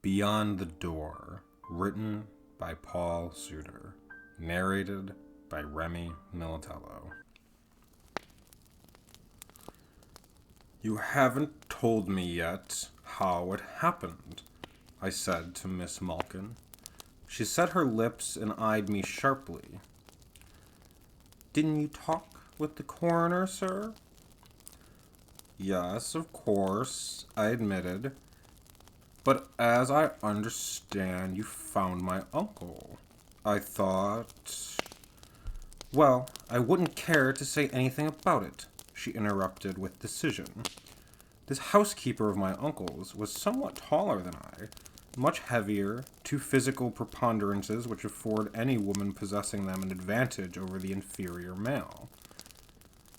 Beyond the Door, written by Paul Suter, narrated by Remy Militello. You haven't told me yet how it happened, I said to Miss Malkin. She set her lips and eyed me sharply. Didn't you talk with the coroner, sir? Yes, of course, I admitted. But as I understand, you found my uncle. I thought... Well, I wouldn't care to say anything about it, she interrupted with decision. This housekeeper of my uncle's was somewhat taller than I, much heavier, two physical preponderances which afford any woman possessing them an advantage over the inferior male.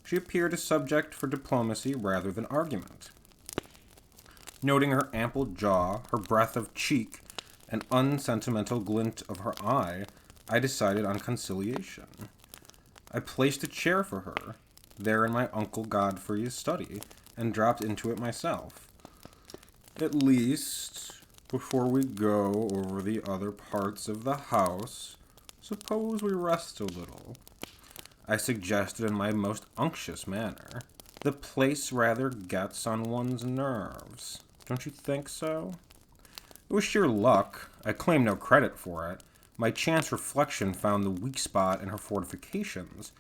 She appeared a subject for diplomacy rather than argument. Noting her ample jaw, her breadth of cheek, and unsentimental glint of her eye, I decided on conciliation. I placed a chair for her, there in my Uncle Godfrey's study, and dropped into it myself. At least, before we go over the other parts of the house, suppose we rest a little, I suggested in my most unctuous manner. The place rather gets on one's nerves. Don't you think so? It was sheer luck. I claim no credit for it. My chance reflection found the weak spot in her fortifications.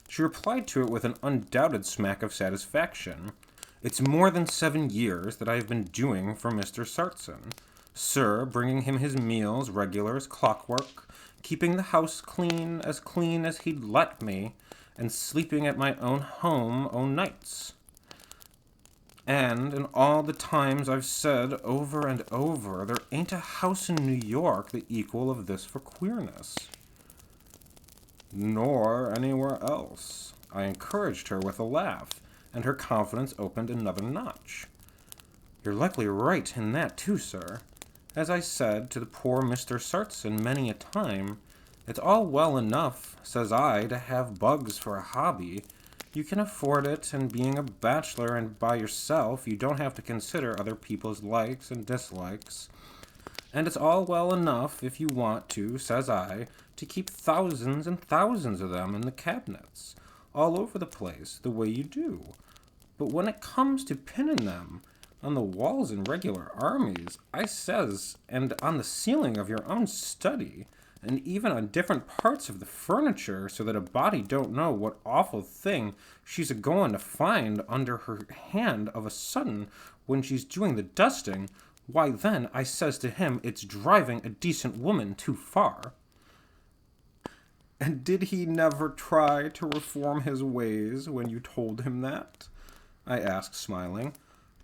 She replied to it with an undoubted smack of satisfaction. It's more than 7 years that I have been doing for Mr. Sartson. Sir, bringing him his meals regular as clockwork, keeping the house clean as he'd let me, and sleeping at my own home o' nights. And in all the times I've said over and over, there ain't a house in New York the equal of this for queerness. Nor anywhere else. I encouraged her with a laugh, and her confidence opened another notch. You're likely right in that too, sir. As I said to the poor Mr. Sartson many a time, it's all well enough, says I, to have bugs for a hobby. You can afford it, and being a bachelor and by yourself, you don't have to consider other people's likes and dislikes. And it's all well enough, if you want to, says I, to keep thousands and thousands of them in the cabinets, all over the place, the way you do. But when it comes to pinning them on the walls in regular armies, I says, and on the ceiling of your own study, and even on different parts of the furniture, so that a body don't know what awful thing she's a-going to find under her hand of a sudden when she's doing the dusting, why then, I says to him, it's driving a decent woman too far. And did he never try to reform his ways when you told him that? I asked, smiling.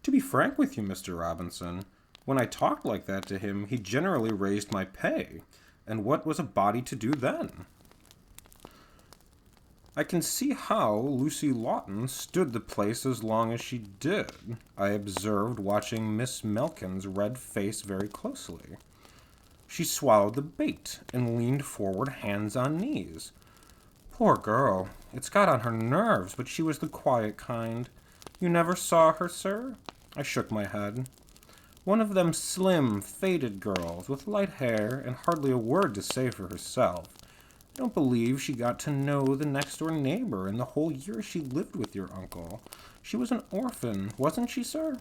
To be frank with you, Mr. Robinson, when I talked like that to him, he generally raised my pay. And what was a body to do then? I can see how Lucy Lawton stood the place as long as she did, I observed, watching Miss Malkin's red face very closely. She swallowed the bait and leaned forward, hands on knees. Poor girl, it's got on her nerves, but she was the quiet kind. You never saw her, sir? I shook my head. One of them slim, faded girls with light hair and hardly a word to say for herself. I don't believe she got to know the next-door neighbor in the whole year she lived with your uncle. She was an orphan, wasn't she, sir?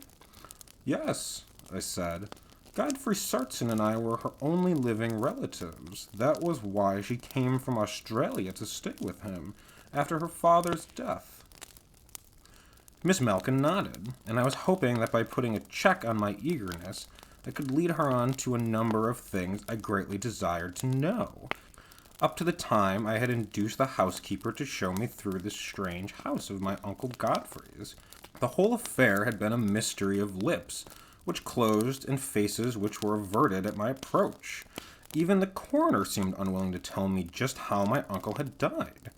Yes, I said. Godfrey Sartson and I were her only living relatives. That was why she came from Australia to stay with him after her father's death. Miss Malkin nodded, and I was hoping that by putting a check on my eagerness, I could lead her on to a number of things I greatly desired to know. Up to the time, I had induced the housekeeper to show me through this strange house of my Uncle Godfrey's. The whole affair had been a mystery of lips, which closed, and faces which were averted at my approach. Even the coroner seemed unwilling to tell me just how my uncle had died.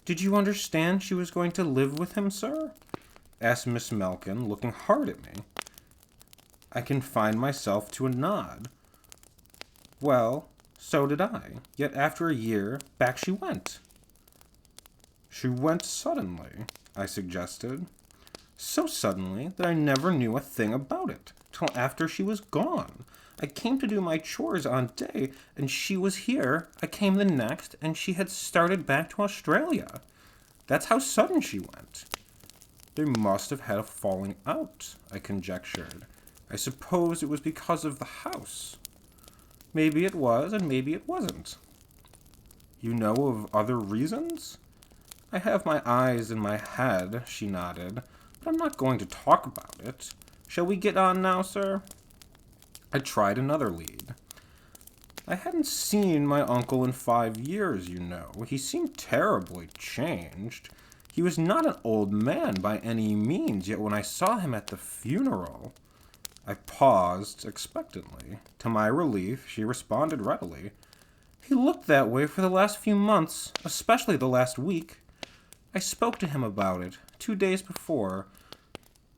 Did you understand she was going to live with him, sir? Asked Miss Malkin, looking hard at me. I confined myself to a nod. Well, so did I. Yet after a year, back she went. She went suddenly, I suggested. So suddenly that I never knew a thing about it, till after she was gone. I came to do my chores on day, and she was here. I came the next, and she had started back to Australia. That's how sudden she went. They must have had a falling out, I conjectured. I suppose it was because of the house. Maybe it was, and maybe it wasn't. You know of other reasons? I have my eyes in my head, she nodded, but I'm not going to talk about it. Shall we get on now, sir? I tried another lead. I hadn't seen my uncle in 5 years, you know. He seemed terribly changed. He was not an old man by any means, yet when I saw him at the funeral... I paused expectantly. To my relief, she responded readily. He looked that way for the last few months, especially the last week. I spoke to him about it 2 days before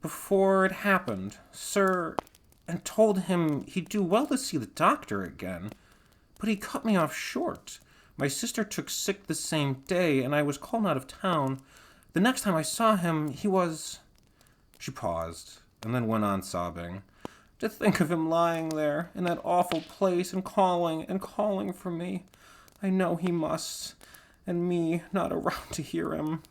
it happened, sir, and told him he'd do well to see the doctor again. But he cut me off short. My sister took sick the same day, and I was called out of town. The next time I saw him, he was... She paused, and then went on sobbing. To think of him lying there, in that awful place, and calling for me. I know he must, and me not around to hear him.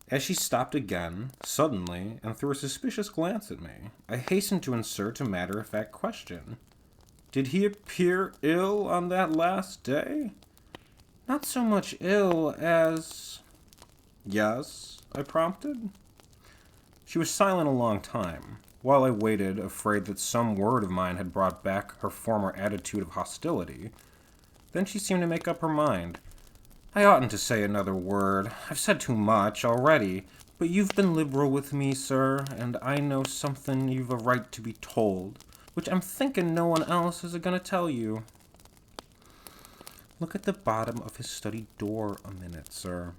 As she stopped again, suddenly, and threw a suspicious glance at me, I hastened to insert a matter-of-fact question. Did he appear ill on that last day? Not so much ill as... Yes, I prompted. She was silent a long time, while I waited, afraid that some word of mine had brought back her former attitude of hostility. Then she seemed to make up her mind. I oughtn't to say another word. I've said too much already. But you've been liberal with me, sir, and I know something you've a right to be told, which I'm thinking no one else is a-gonna tell you. Look at the bottom of his study door a minute, sir.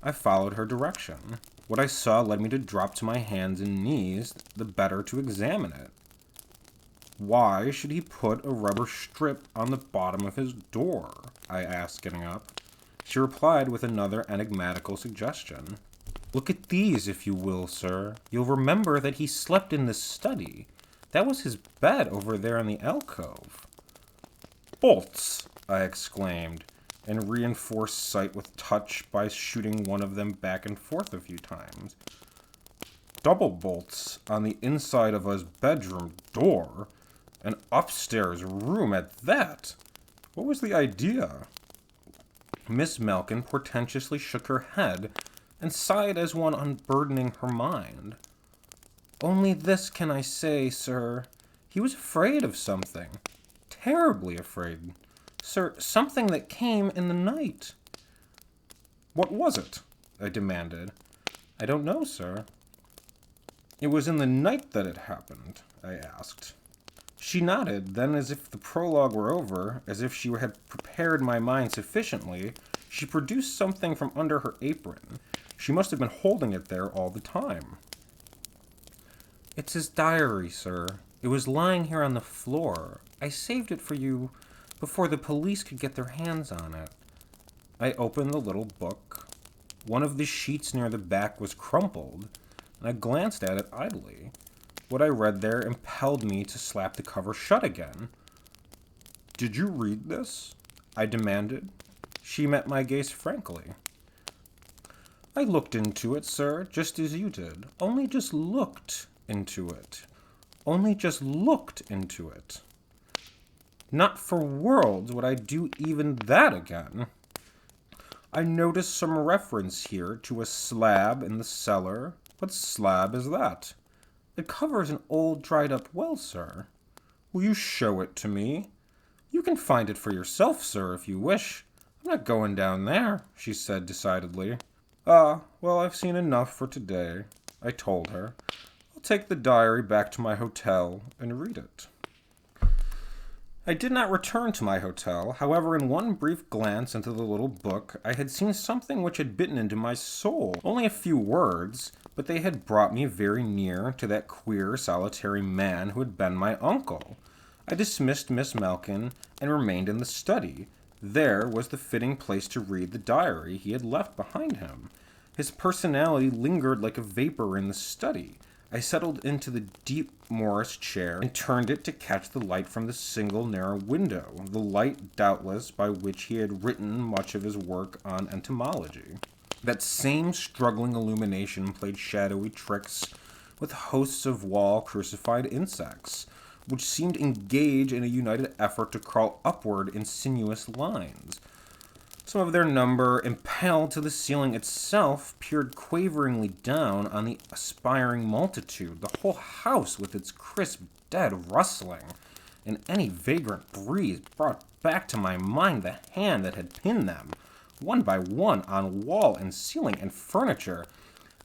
I followed her direction. What I saw led me to drop to my hands and knees, the better to examine it. Why should he put a rubber strip on the bottom of his door? I asked, getting up. She replied with another enigmatical suggestion. Look at these, if you will, sir. You'll remember that he slept in this study. That was his bed over there in the alcove. Bolts! I exclaimed, and reinforced sight with touch by shooting one of them back and forth a few times. Double bolts on the inside of his bedroom door, an upstairs room at that. What was the idea? Miss Malkin portentously shook her head and sighed as one unburdening her mind. Only this can I say, sir. He was afraid of something. Terribly afraid. Sir, something that came in the night. What was it? I demanded. I don't know, sir. It was in the night that it happened, I asked. She nodded, then as if the prologue were over, as if she had prepared my mind sufficiently, she produced something from under her apron. She must have been holding it there all the time. It's his diary, sir. It was lying here on the floor. I saved it for you before the police could get their hands on it. I opened the little book. One of the sheets near the back was crumpled, and I glanced at it idly. What I read there impelled me to slap the cover shut again. Did you read this? I demanded. She met my gaze frankly. I looked into it, sir, just as you did. Only just looked into it. Only just looked into it. Not for worlds would I do even that again. I noticed some reference here to a slab in the cellar. What slab is that? It covers an old dried-up well, sir. Will you show it to me? You can find it for yourself, sir, if you wish. I'm not going down there, she said decidedly. Ah, well, I've seen enough for today, I told her. I'll take the diary back to my hotel and read it. I did not return to my hotel. However, in one brief glance into the little book, I had seen something which had bitten into my soul. Only a few words, but they had brought me very near to that queer, solitary man who had been my uncle. I dismissed Miss Malkin and remained in the study. There was the fitting place to read the diary he had left behind him. His personality lingered like a vapor in the study. I settled into the deep Morris chair and turned it to catch the light from the single narrow window, the light, doubtless, by which he had written much of his work on entomology. That same struggling illumination played shadowy tricks with hosts of wall-crucified insects, which seemed engaged in a united effort to crawl upward in sinuous lines. Some of their number, impelled to the ceiling itself, peered quaveringly down on the aspiring multitude, the whole house with its crisp, dead rustling. And any vagrant breeze brought back to my mind the hand that had pinned them, one by one, on wall and ceiling and furniture.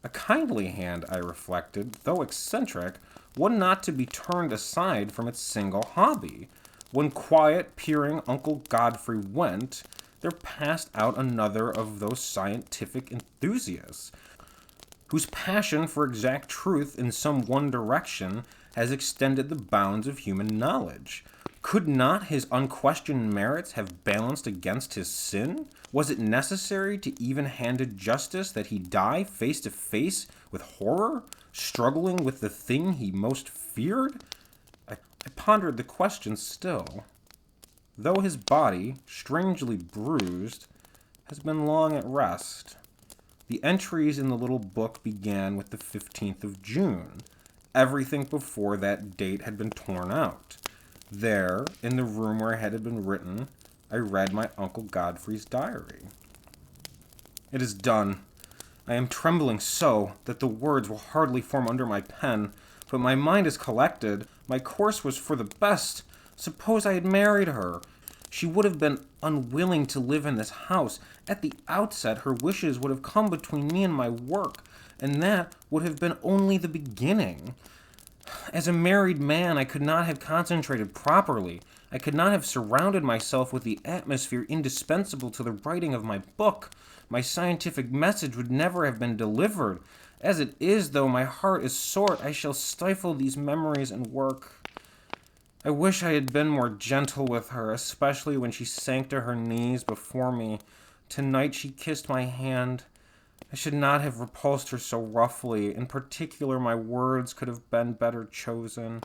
A kindly hand, I reflected, though eccentric, one not to be turned aside from its single hobby. When quiet, peering Uncle Godfrey went, there passed out another of those scientific enthusiasts, whose passion for exact truth in some one direction has extended the bounds of human knowledge. Could not his unquestioned merits have balanced against his sin? Was it necessary to even-handed justice that he die face to face with horror, struggling with the thing he most feared? I pondered the question still. Though his body, strangely bruised, has been long at rest. The entries in the little book began with the 15th of June. Everything before that date had been torn out. There, in the room where it had been written, I read my Uncle Godfrey's diary. It is done. I am trembling so that the words will hardly form under my pen, but my mind is collected. My course was for the best. Suppose I had married her. She would have been unwilling to live in this house. At the outset, her wishes would have come between me and my work, and that would have been only the beginning. As a married man, I could not have concentrated properly. I could not have surrounded myself with the atmosphere indispensable to the writing of my book. My scientific message would never have been delivered. As it is, though my heart is sore, I shall stifle these memories and work. I wish I had been more gentle with her, especially when she sank to her knees before me. Tonight she kissed my hand. I should not have repulsed her so roughly. In particular, my words could have been better chosen.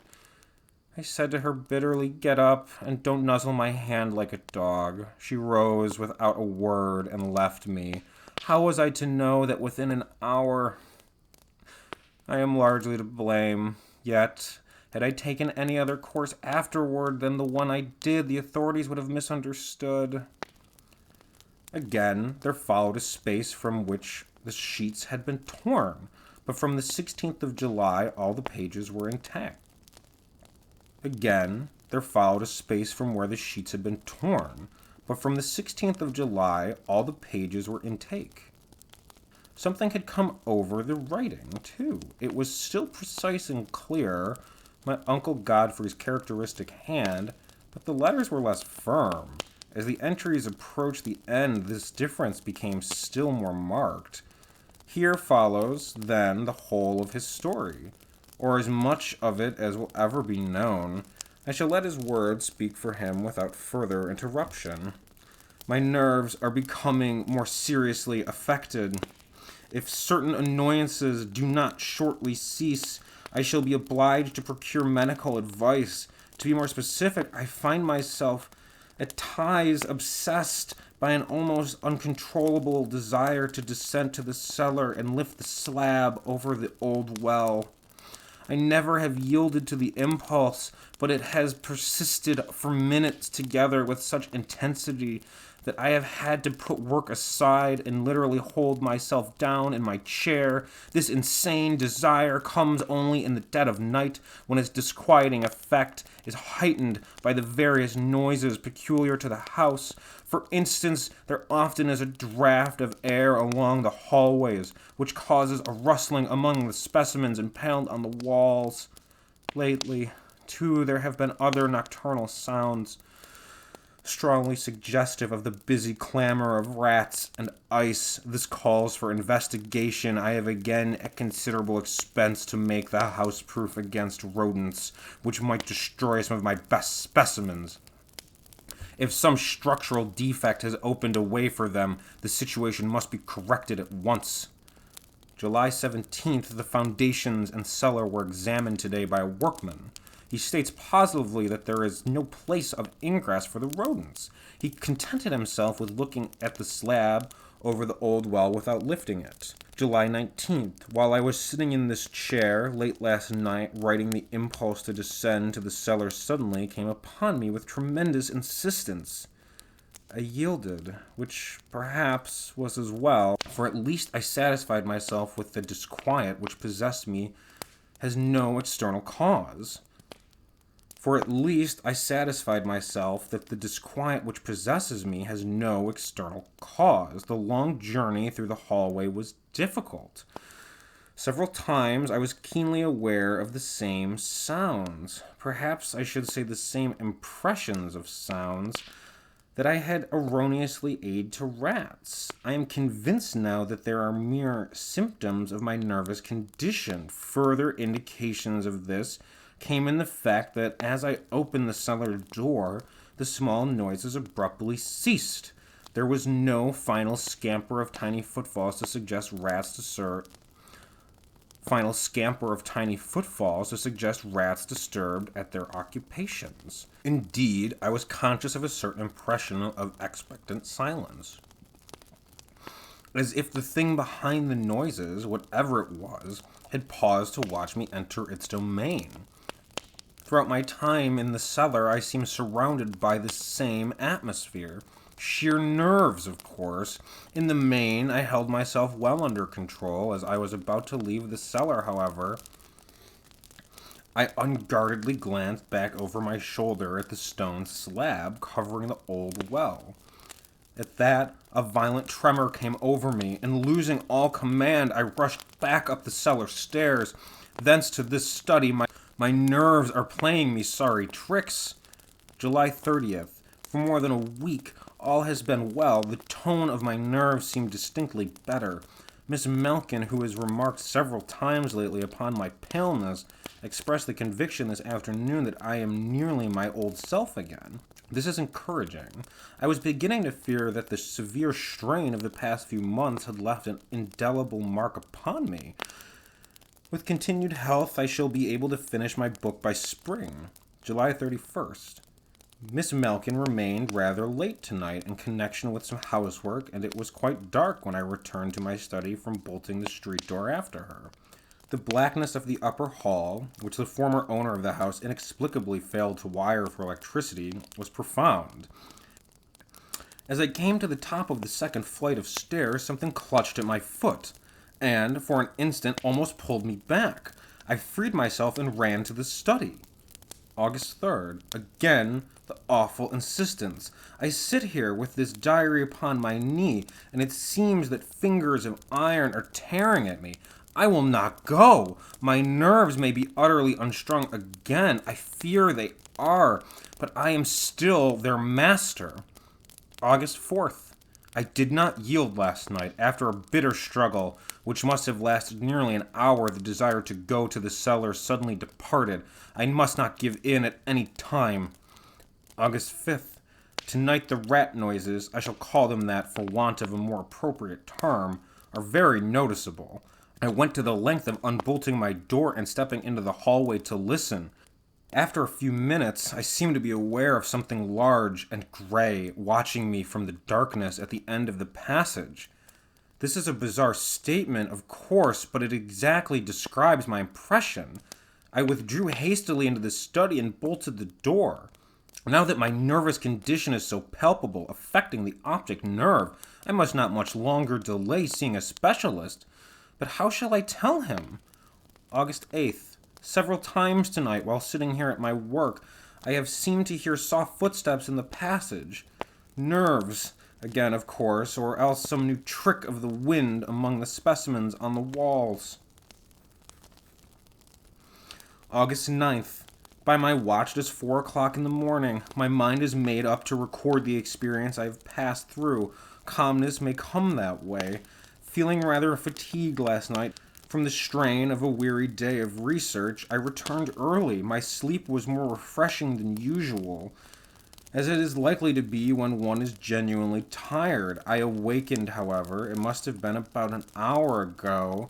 I said to her bitterly, "Get up, and don't nuzzle my hand like a dog." She rose without a word and left me. How was I to know that within an hour? I am largely to blame, yet had I taken any other course afterward than the one I did, the authorities would have misunderstood. Again, there followed a space from which the sheets had been torn, but from the 16th of July all the pages were intact. Again, there followed a space from where the sheets had been torn, but from the 16th of July all the pages were intake. Something had come over the writing, too. It was still precise and clear, my Uncle Godfrey's characteristic hand, but the letters were less firm. As the entries approached the end, this difference became still more marked. Here follows, then, the whole of his story, or as much of it as will ever be known. I shall let his words speak for him without further interruption. My nerves are becoming more seriously affected. If certain annoyances do not shortly cease, I shall be obliged to procure medical advice. To be more specific, I find myself at times obsessed by an almost uncontrollable desire to descend to the cellar and lift the slab over the old well. I never have yielded to the impulse, but it has persisted for minutes together with such intensity that I have had to put work aside and literally hold myself down in my chair. This insane desire comes only in the dead of night, when its disquieting effect is heightened by the various noises peculiar to the house. For instance, there often is a draught of air along the hallways, which causes a rustling among the specimens impaled on the walls. Lately, too, there have been other nocturnal sounds, strongly suggestive of the busy clamor of rats and ice. This calls for investigation. I have again at considerable expense to make the house proof against rodents, which might destroy some of my best specimens. If some structural defect has opened a way for them, the situation must be corrected at once. July 17th, the foundations and cellar were examined today by a workman. He states positively that there is no place of ingress for the rodents. He contented himself with looking at the slab over the old well without lifting it. July 19th, while I was sitting in this chair late last night writing, the impulse to descend to the cellar suddenly came upon me with tremendous insistence. I yielded, which perhaps was as well, for at least I satisfied myself with the disquiet which possessed me has no external cause. For at least I satisfied myself that the disquiet which possesses me has no external cause. The long journey through the hallway was difficult. Several times I was keenly aware of the same sounds, perhaps I should say the same impressions of sounds, that I had erroneously aided to rats. I am convinced now that there are mere symptoms of my nervous condition. Further indications of this came in the fact that as I opened the cellar door, the small noises abruptly ceased. There was no final scamper of tiny footfalls to suggest rats disturbed at their occupations. Indeed, I was conscious of a certain impression of expectant silence, as if the thing behind the noises, whatever it was, had paused to watch me enter its domain. Throughout my time in the cellar, I seemed surrounded by the same atmosphere. Sheer nerves, of course. In the main, I held myself well under control. As I was about to leave the cellar, however, I unguardedly glanced back over my shoulder at the stone slab covering the old well. At that, a violent tremor came over me, and losing all command, I rushed back up the cellar stairs, thence to this study. My nerves are playing me sorry tricks. July 30th. For more than a week, all has been well. The tone of my nerves seemed distinctly better. Miss Melkin, who has remarked several times lately upon my paleness, expressed the conviction this afternoon that I am nearly my old self again. This is encouraging. I was beginning to fear that the severe strain of the past few months had left an indelible mark upon me. With continued health, I shall be able to finish my book by spring. July 31st. Miss Melkin remained rather late tonight in connection with some housework, and it was quite dark when I returned to my study from bolting the street door after her. The blackness of the upper hall, which the former owner of the house inexplicably failed to wire for electricity, was profound. As I came to the top of the second flight of stairs, something clutched at my foot, and, for an instant, almost pulled me back. I freed myself and ran to the study. August 3rd. Again, the awful insistence. I sit here with this diary upon my knee, and it seems that fingers of iron are tearing at me. I will not go. My nerves may be utterly unstrung again. I fear they are, but I am still their master. August 4th. I did not yield last night. After a bitter struggle, which must have lasted nearly an hour, the desire to go to the cellar suddenly departed. I must not give in at any time. August 5th. Tonight the rat noises, I shall call them that for want of a more appropriate term, are very noticeable. I went to the length of unbolting my door and stepping into the hallway to listen. After a few minutes, I seemed to be aware of something large and gray watching me from the darkness at the end of the passage. This is a bizarre statement, of course, but it exactly describes my impression. I withdrew hastily into the study and bolted the door. Now that my nervous condition is so palpable, affecting the optic nerve, I must not much longer delay seeing a specialist. But how shall I tell him? August 8th. Several times tonight, while sitting here at my work, I have seemed to hear soft footsteps in the passage. Nerves, again, of course, or else some new trick of the wind among the specimens on the walls. August 9th. By my watch, it is 4 o'clock in the morning. My mind is made up to record the experience I have passed through. Calmness may come that way. Feeling rather fatigued last night from the strain of a weary day of research, I returned early. My sleep was more refreshing than usual, as it is likely to be when one is genuinely tired. I awakened, however, it must have been about an hour ago,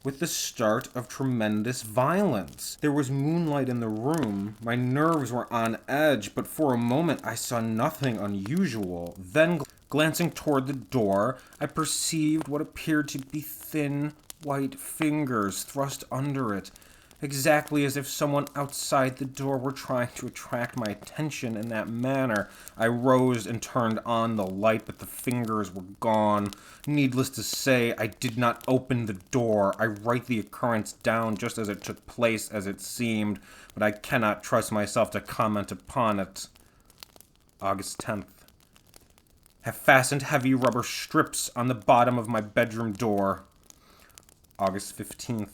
with the start of tremendous violence. There was moonlight in the room. My nerves were on edge, but for a moment I saw nothing unusual. Then, glancing toward the door, I perceived what appeared to be thin, white fingers thrust under it, exactly as if someone outside the door were trying to attract my attention in that manner. I rose and turned on the light, but the fingers were gone. Needless to say, I did not open the door. I write the occurrence down just as it took place, as it seemed, but I cannot trust myself to comment upon it. August 10th. Have fastened heavy rubber strips on the bottom of my bedroom door. August 15th.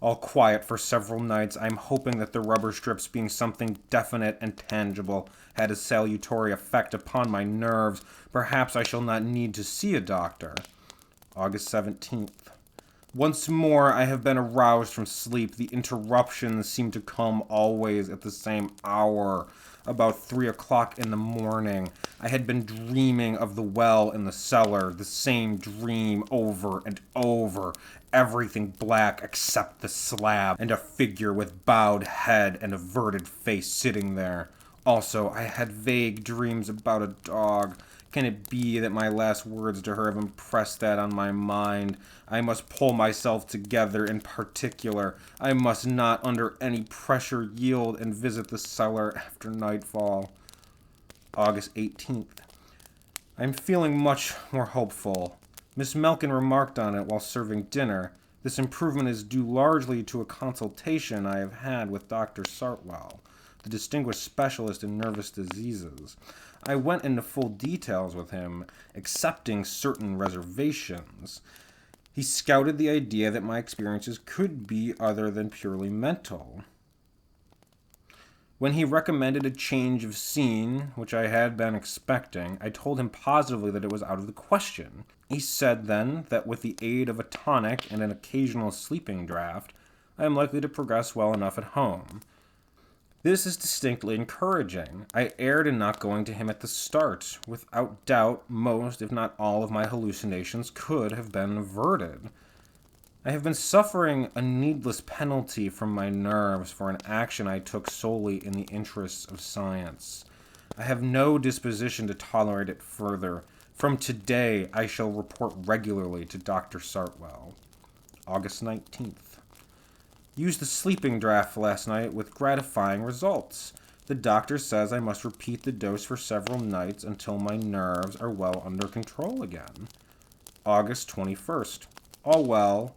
All quiet for several nights. I'm hoping that the rubber strips, being something definite and tangible, had a salutary effect upon my nerves. Perhaps I shall not need to see a doctor. August 17th. Once more I have been aroused from sleep. The interruptions seem to come always at the same hour, about 3 o'clock in the morning. I had been dreaming of the well in the cellar, the same dream over and over. Everything black except the slab, and a figure with bowed head and averted face sitting there. Also, I had vague dreams about a dog. Can it be that my last words to her have impressed that on my mind? I must pull myself together. In particular, I must not under any pressure yield and visit the cellar after nightfall. August 18th. I am feeling much more hopeful. Miss Melkin remarked on it while serving dinner. This improvement is due largely to a consultation I have had with Dr. Sartwell, the distinguished specialist in nervous diseases. I went into full details with him, accepting certain reservations. He scouted the idea that my experiences could be other than purely mental. When he recommended a change of scene, which I had been expecting, I told him positively that it was out of the question. He said then that with the aid of a tonic and an occasional sleeping draught, I am likely to progress well enough at home. This is distinctly encouraging. I erred in not going to him at the start. Without doubt, most, if not all, of my hallucinations could have been averted. I have been suffering a needless penalty from my nerves for an action I took solely in the interests of science. I have no disposition to tolerate it further. From today, I shall report regularly to Dr. Sartwell. August 19th. Used the sleeping draught last night with gratifying results. The doctor says I must repeat the dose for several nights until my nerves are well under control again. August 21st. All well.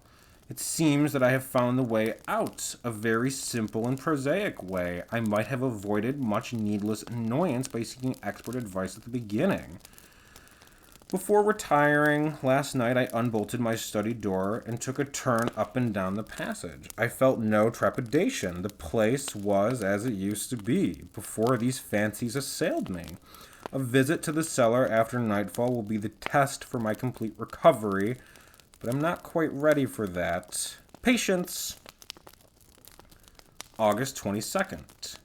It seems that I have found the way out, a very simple and prosaic way. I might have avoided much needless annoyance by seeking expert advice at the beginning. Before retiring last night, I unbolted my study door and took a turn up and down the passage. I felt no trepidation. The place was as it used to be before these fancies assailed me. A visit to the cellar after nightfall will be the test for my complete recovery, but I'm not quite ready for that. Patience! August 22nd.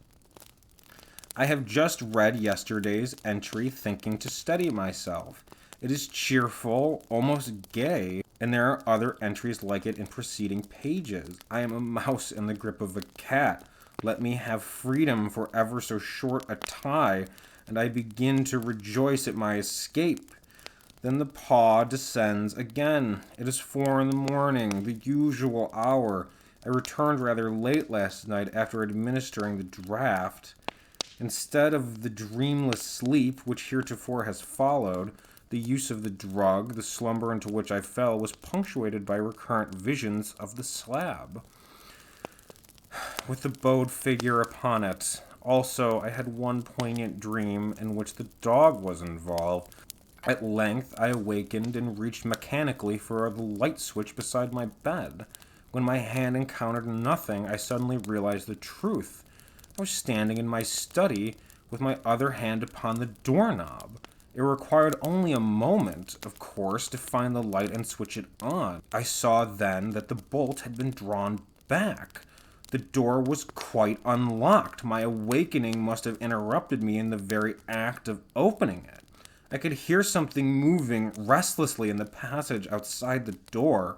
I have just read yesterday's entry, thinking to steady myself. It is cheerful, almost gay, and there are other entries like it in preceding pages. I am a mouse in the grip of a cat. Let me have freedom for ever so short a tie, and I begin to rejoice at my escape. Then the paw descends again. It is 4 a.m, the usual hour. I returned rather late last night after administering the draught. Instead of the dreamless sleep which heretofore has followed, the use of the drug, the slumber into which I fell, was punctuated by recurrent visions of the slab, with the bowed figure upon it. Also, I had one poignant dream in which the dog was involved. At length, I awakened and reached mechanically for the light switch beside my bed. When my hand encountered nothing, I suddenly realized the truth. I was standing in my study with my other hand upon the doorknob. It required only a moment, of course, to find the light and switch it on. I saw then that the bolt had been drawn back. The door was quite unlocked. My awakening must have interrupted me in the very act of opening it. I could hear something moving restlessly in the passage outside the door.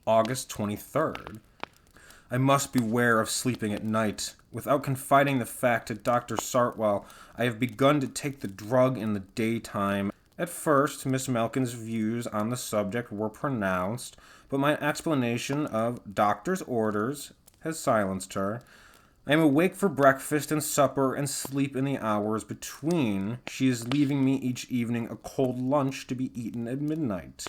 August 23rd. I must beware of sleeping at night. Without confiding the fact to Dr. Sartwell, I have begun to take the drug in the daytime. At first, Miss Malkin's views on the subject were pronounced, but my explanation of doctor's orders has silenced her. I am awake for breakfast and supper and sleep in the hours between. She is leaving me each evening a cold lunch to be eaten at midnight.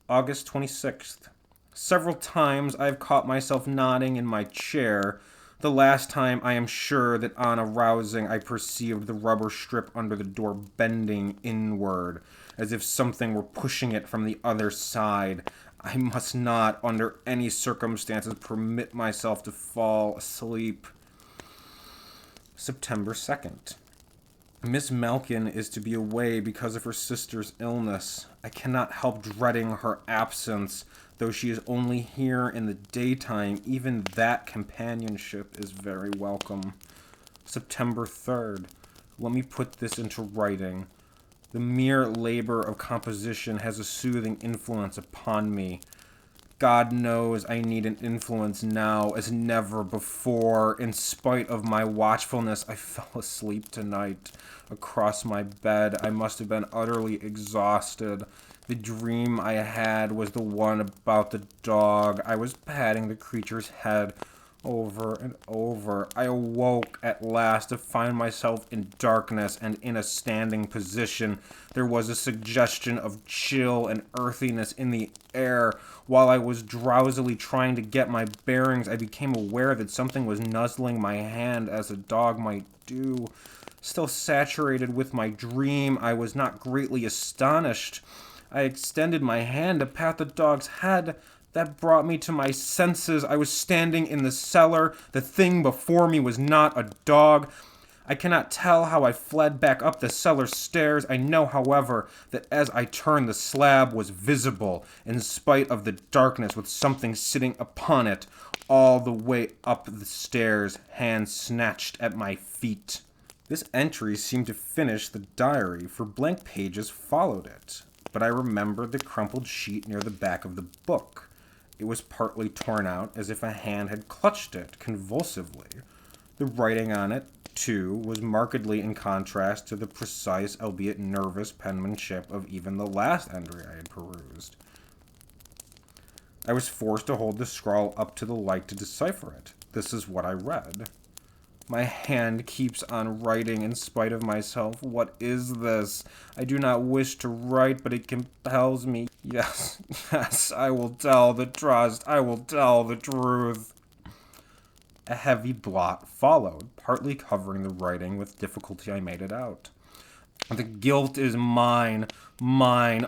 August 26th. Several times I have caught myself nodding in my chair. The last time I am sure that on arousing I perceived the rubber strip under the door bending inward, as if something were pushing it from the other side. I must not, under any circumstances, permit myself to fall asleep. September 2nd. Miss Malkin is to be away because of her sister's illness. I cannot help dreading her absence. Though she is only here in the daytime, even that companionship is very welcome. September 3rd. Let me put this into writing. The mere labor of composition has a soothing influence upon me. God knows I need an influence now as never before. In spite of my watchfulness, I fell asleep tonight. Across my bed, I must have been utterly exhausted. The dream I had was the one about the dog. I was patting the creature's head over and over. I awoke at last to find myself in darkness and in a standing position. There was a suggestion of chill and earthiness in the air. While I was drowsily trying to get my bearings, I became aware that something was nuzzling my hand as a dog might do. Still saturated with my dream, I was not greatly astonished. I extended my hand to pat the dog's head. That brought me to my senses. I was standing in the cellar. The thing before me was not a dog. I cannot tell how I fled back up the cellar stairs. I know, however, that as I turned, the slab was visible, in spite of the darkness, with something sitting upon it, all the way up the stairs, hands snatched at my feet. This entry seemed to finish the diary, for blank pages followed it. But I remembered the crumpled sheet near the back of the book. It was partly torn out, as if a hand had clutched it convulsively. The writing on it, too, was markedly in contrast to the precise, albeit nervous, penmanship of even the last entry I had perused. I was forced to hold the scrawl up to the light to decipher it. This is what I read. My hand keeps on writing in spite of myself. What is this? I do not wish to write, but it compels me. Yes, I will tell the trust. I will tell the truth. A heavy blot followed, partly covering the writing. With difficulty I made it out. The guilt is mine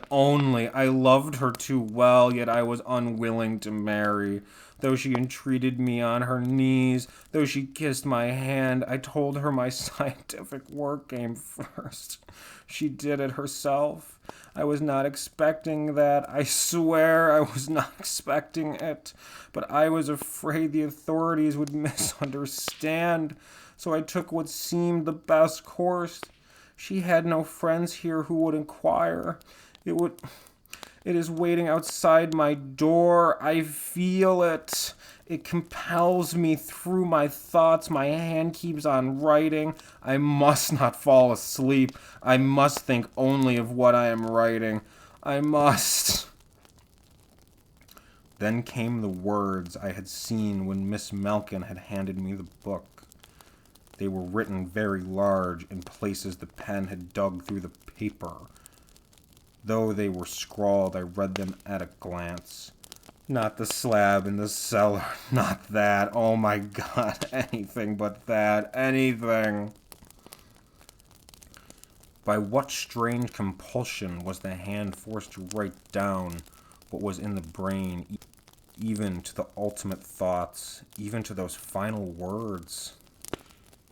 only. I loved her too well, yet I was unwilling to marry. Though she entreated me on her knees, though she kissed my hand, I told her my scientific work came first. She did it herself. I was not expecting that. I swear I was not expecting it. But I was afraid the authorities would misunderstand, so I took what seemed the best course. She had no friends here who would inquire. It is waiting outside my door. I feel it. It compels me through my thoughts. My hand keeps on writing. I must not fall asleep. I must think only of what I am writing. I must. Then came the words I had seen when Miss Malkin had handed me the book. They were written very large in places the pen had dug through the paper. Though they were scrawled, I read them at a glance. Not the slab in the cellar, not that. Oh my God, anything but that, anything. By what strange compulsion was the hand forced to write down what was in the brain, even to the ultimate thoughts, even to those final words?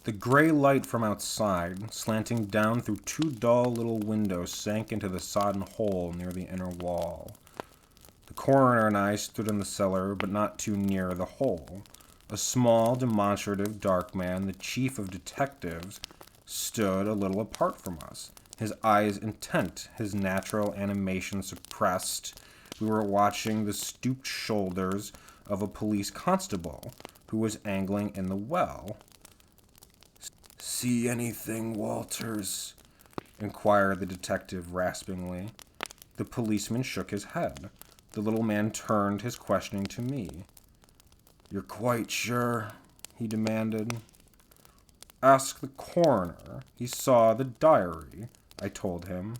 The gray light from outside, slanting down through two dull little windows, sank into the sodden hole near the inner wall. The coroner and I stood in the cellar, but not too near the hole. A small, demonstrative, dark man, the chief of detectives, stood a little apart from us, his eyes intent, his natural animation suppressed. we were watching the stooped shoulders of a police constable who was angling in the well. "See anything, Walters?" inquired the detective raspingly. The policeman shook his head. The little man turned his questioning to me. "You're quite sure?" he demanded. "Ask the coroner. He saw the diary," I told him.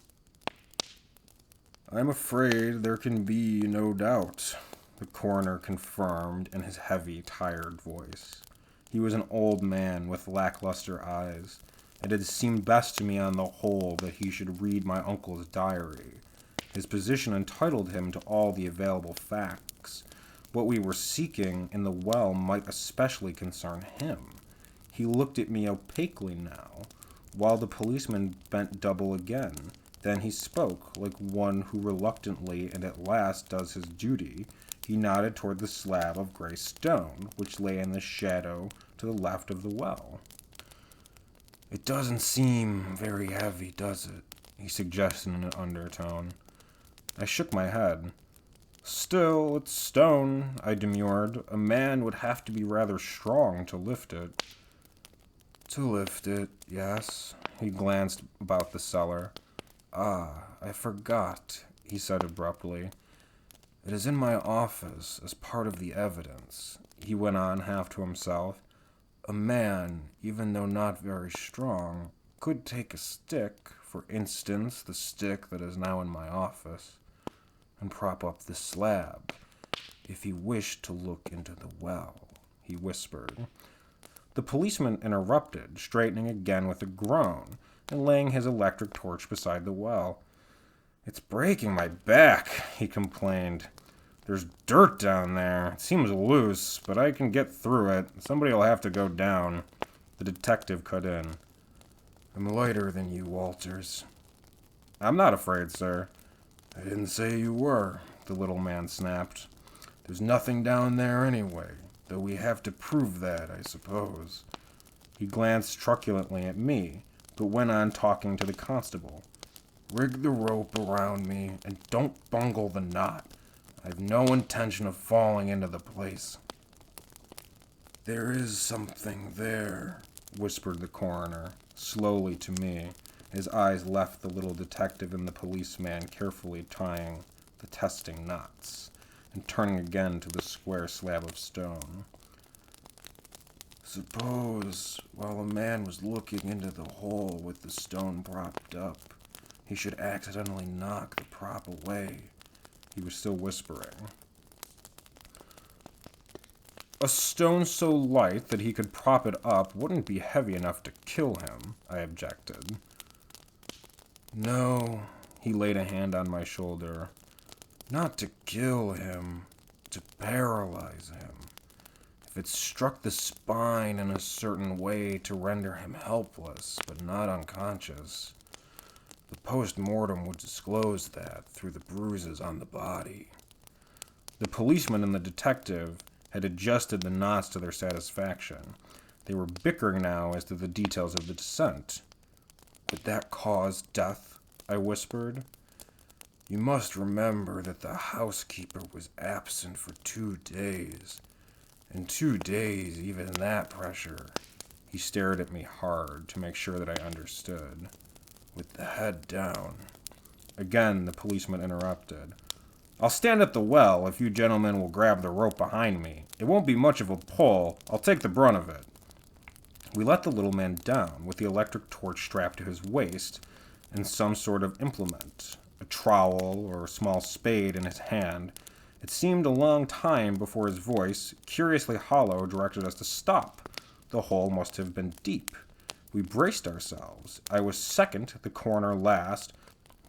"I'm afraid there can be no doubt," the coroner confirmed in his heavy, tired voice. He was an old man with lackluster eyes. It had seemed best to me on the whole that he should read my uncle's diary. His position entitled him to all the available facts. What we were seeking in the well might especially concern him. He looked at me opaquely now, while the policeman bent double again. Then he spoke, like one who reluctantly and at last does his duty. He nodded toward the slab of gray stone, which lay in the shadow to the left of the well. "It doesn't seem very heavy, does it?" he suggested in an undertone. I shook my head. "Still, it's stone," I demurred. "A man would have to be rather strong to lift it." "To lift it, yes." He glanced about the cellar. "Ah, I forgot," he said abruptly. "It is in my office as part of the evidence," he went on half to himself. "A man, even though not very strong, could take a stick, for instance the stick that is now in my office, and prop up the slab, if he wished to look into the well," he whispered. The policeman interrupted, straightening again with a groan, and laying his electric torch beside the well. "It's breaking my back," he complained. "There's dirt down there. It seems loose, but I can get through it. Somebody'll have to go down." The detective cut in. "I'm lighter than you, Walters." "I'm not afraid, sir." "I didn't say you were," the little man snapped. "There's nothing down there anyway, though we have to prove that, I suppose." He glanced truculently at me, but went on talking to the constable. "Rig the rope around me, and don't bungle the knot. I've no intention of falling into the place." "There is something there," whispered the coroner, slowly to me. His eyes left the little detective and the policeman carefully tying the testing knots, and turning again to the square slab of stone. "Suppose, while a man was looking into the hole with the stone propped up, he should accidentally knock the prop away." He was still whispering. "A stone so light that he could prop it up wouldn't be heavy enough to kill him," I objected. "No," he laid a hand on my shoulder. "Not to kill him, to paralyze him. If it struck the spine in a certain way to render him helpless, but not unconscious. The post-mortem would disclose that through the bruises on the body." The policeman and the detective had adjusted the knots to their satisfaction. They were bickering now as to the details of the descent. "Would that cause death?" I whispered. "You must remember that the housekeeper was absent for 2 days. In 2 days, even that pressure." He stared at me hard to make sure that I understood. "With the head down." Again, the policeman interrupted. "I'll stand at the well if you gentlemen will grab the rope behind me. It won't be much of a pull. I'll take the brunt of it." We let the little man down, with the electric torch strapped to his waist, and some sort of implement, a trowel or a small spade in his hand. It seemed a long time before his voice, curiously hollow, directed us to stop. The hole must have been deep. We braced ourselves. I was second, the coroner last.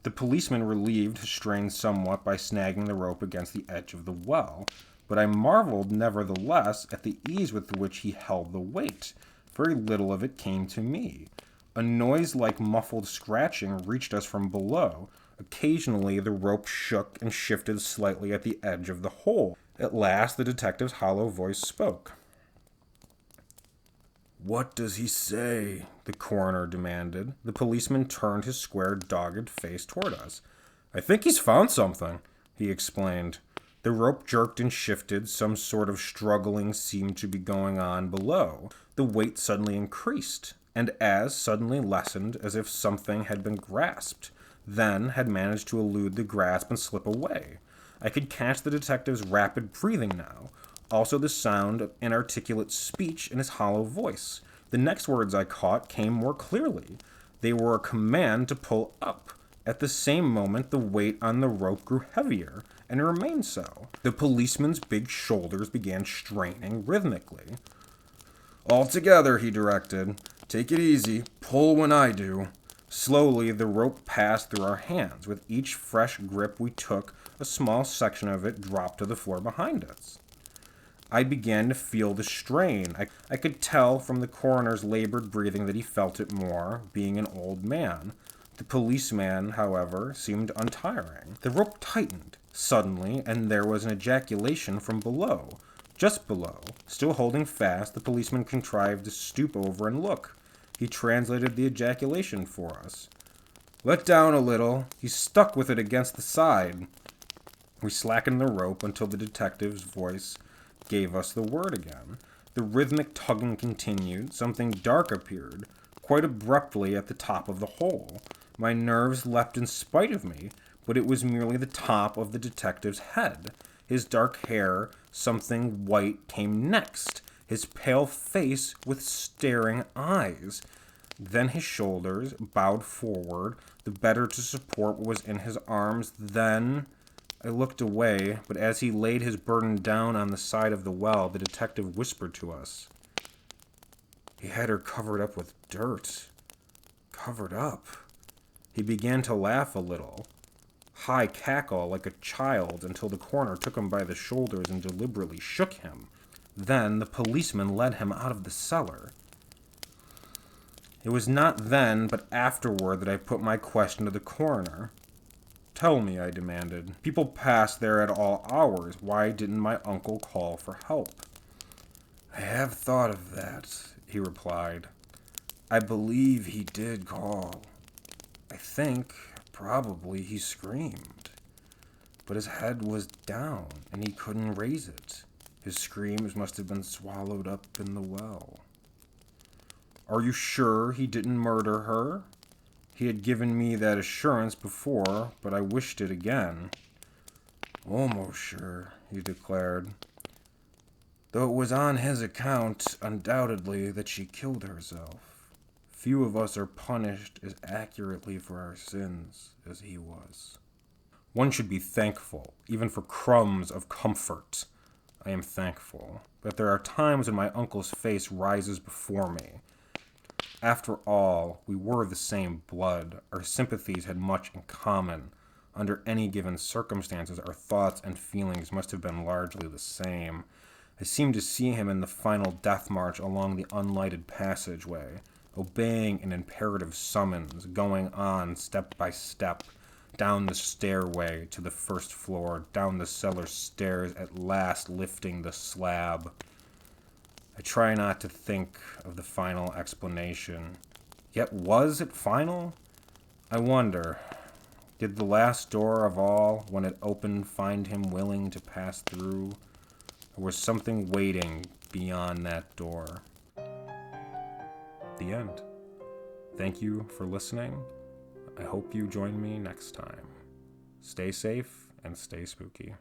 The policeman relieved his strain somewhat by snagging the rope against the edge of the well, but I marveled nevertheless at the ease with which he held the weight. Very little of it came to me. A noise like muffled scratching reached us from below. Occasionally the rope shook and shifted slightly at the edge of the hole. At last the detective's hollow voice spoke. "What does he say?" the coroner demanded. The policeman turned his square, dogged face toward us. "I think he's found something," he explained. The rope jerked and shifted. Some sort of struggling seemed to be going on below. The weight suddenly increased, and as suddenly lessened, as if something had been grasped, then had managed to elude the grasp and slip away. I could catch the detective's rapid breathing now, also the sound of inarticulate speech in his hollow voice. The next words I caught came more clearly. They were a command to pull up. At the same moment, the weight on the rope grew heavier, and it remained so. The policeman's big shoulders began straining rhythmically. "All together," he directed. "Take it easy. Pull when I do." Slowly, the rope passed through our hands. With each fresh grip we took, a small section of it dropped to the floor behind us. I began to feel the strain. I could tell from the coroner's labored breathing that he felt it more, being an old man. The policeman, however, seemed untiring. The rope tightened suddenly, and there was an ejaculation from below. Just below, still holding fast, the policeman contrived to stoop over and look. He translated the ejaculation for us. "Let down a little." He stuck with it against the side. We slackened the rope until the detective's voice gave us the word again. The rhythmic tugging continued. Something dark appeared, quite abruptly at the top of the hole. My nerves leapt in spite of me, but it was merely the top of the detective's head. His dark hair, something white, came next. His pale face with staring eyes. Then his shoulders bowed forward, the better to support what was in his arms. Then I looked away, but as he laid his burden down on the side of the well, the detective whispered to us. "He had her covered up with dirt. Covered up." He began to laugh a little. High cackle like a child until the coroner took him by the shoulders and deliberately shook him. Then the policeman led him out of the cellar. It was not then, but afterward, that I put my question to the coroner. "Tell me," I demanded. "People pass there at all hours. Why didn't my uncle call for help?" "I have thought of that," he replied. "I believe he did call. I think, probably, he screamed. But his head was down, and he couldn't raise it. His screams must have been swallowed up in the well." "Are you sure he didn't murder her?" He had given me that assurance before, but I wished it again. "Almost sure," he declared. "Though it was on his account, undoubtedly, that she killed herself. Few of us are punished as accurately for our sins as he was." One should be thankful, even for crumbs of comfort. I am thankful, but there are times when my uncle's face rises before me. After all, we were the same blood. Our sympathies had much in common. Under any given circumstances, our thoughts and feelings must have been largely the same. I seemed to see him in the final death march along the unlighted passageway, obeying an imperative summons, going on step by step, down the stairway to the first floor, down the cellar stairs, at last lifting the slab. I try not to think of the final explanation. Yet was it final? I wonder, did the last door of all, when it opened, find him willing to pass through? Or was something waiting beyond that door? The end. Thank you for listening. I hope you join me next time. Stay safe and stay spooky.